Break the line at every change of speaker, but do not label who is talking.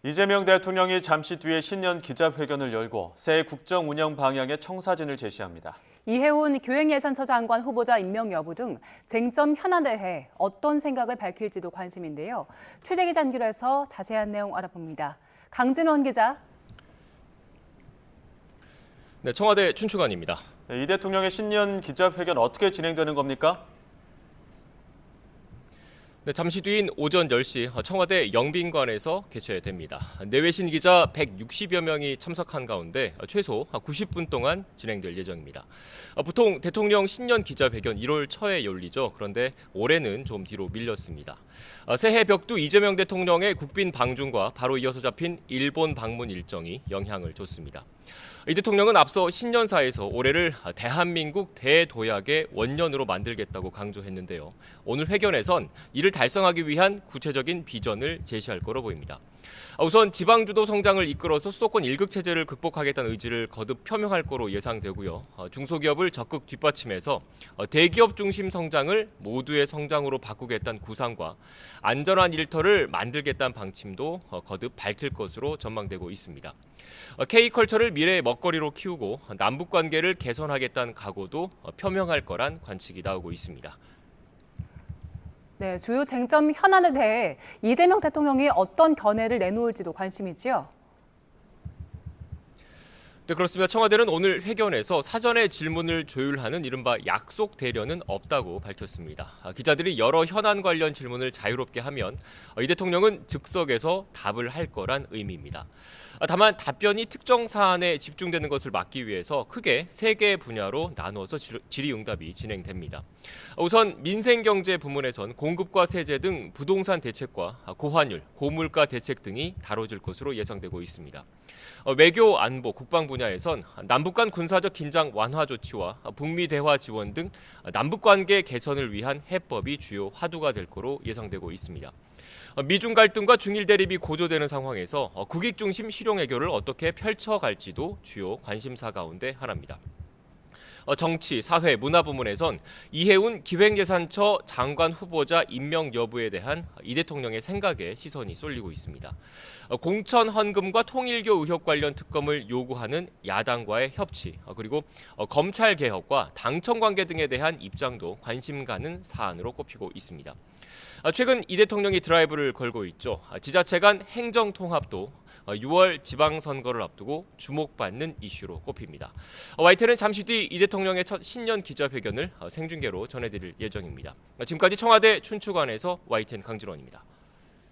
이재명 대통령이 잠시 뒤에 신년 기자회견을 열고 새해 국정 운영 방향의 청사진을 제시합니다.
이해운 교행예산처 장관 후보자 임명 여부 등 쟁점 현안에 대해 어떤 생각을 밝힐지도 관심인데요. 취재기자 연결해서 자세한 내용 알아봅니다. 강진원 기자.
네, 청와대 춘추관입니다.
이 대통령의 신년 기자회견 어떻게 진행되는 겁니까?
네, 잠시 뒤인 오전 10시 청와대 영빈관에서 개최됩니다. 내외신 기자 160여 명이 참석한 가운데 최소 90분 동안 진행될 예정입니다. 보통 대통령 신년 기자회견 1월 초에 열리죠. 그런데 올해는 좀 뒤로 밀렸습니다. 새해 벽두 이재명 대통령의 국빈 방중과 바로 이어서 잡힌 일본 방문 일정이 영향을 줬습니다. 이 대통령은 앞서 신년사에서 올해를 대한민국 대도약의 원년으로 만들겠다고 강조했는데요. 오늘 회견에선 이를 달성하기 위한 구체적인 비전을 제시할 거로 보입니다. 우선 지방주도 성장을 이끌어서 수도권 일극 체제를 극복하겠다는 의지를 거듭 표명할 거로 예상되고요. 중소기업을 적극 뒷받침해서 대기업 중심 성장을 모두의 성장으로 바꾸겠다는 구상과 안전한 일터를 만들겠다는 방침도 거듭 밝힐 것으로 전망되고 있습니다. K컬처를 미래의 먹거리로 키우고 남북 관계를 개선하겠다는 각오도 표명할 거란 관측이 나오고 있습니다.
네, 주요 쟁점 현안에 대해 이재명 대통령이 어떤 견해를 내놓을지도 관심이지요.
네, 그렇습니다. 청와대는 오늘 회견에서 사전에 질문을 조율하는 이른바 약속 대련은 없다고 밝혔습니다. 기자들이 여러 현안 관련 질문을 자유롭게 하면 이 대통령은 즉석에서 답을 할 거란 의미입니다. 다만 답변이 특정 사안에 집중되는 것을 막기 위해서 크게 3개의 분야로 나누어서 질의응답이 진행됩니다. 우선 민생경제 부문에선 공급과 세제 등 부동산 대책과 고환율, 고물가 대책 등이 다뤄질 것으로 예상되고 있습니다. 외교, 안보, 국방 분야에선 남북 간 군사적 긴장 완화 조치와 북미 대화 지원 등 남북 관계 개선을 위한 해법이 주요 화두가 될 거로 예상되고 있습니다. 미중 갈등과 중일 대립이 고조되는 상황에서 국익 중심 실용 외교를 어떻게 펼쳐갈지도 주요 관심사 가운데 하나입니다. 정치, 사회, 문화 부문에선 이해운 기획예산처 장관 후보자 임명 여부에 대한 이 대통령의 생각에 시선이 쏠리고 있습니다. 공천 헌금과 통일교 의혹 관련 특검을 요구하는 야당과의 협치, 그리고 검찰 개혁과 당청 관계 등에 대한 입장도 관심 가는 사안으로 꼽히고 있습니다. 최근 이 대통령이 드라이브를 걸고 있죠. 지자체 간 행정 통합도 6월 지방선거를 앞두고 주목받는 이슈로 꼽힙니다. YTN은 잠시 뒤 이 대통령의 첫 신년 기자회견을 생중계로 전해드릴 예정입니다. 지금까지 청와대 춘추관에서 YTN 강진원입니다.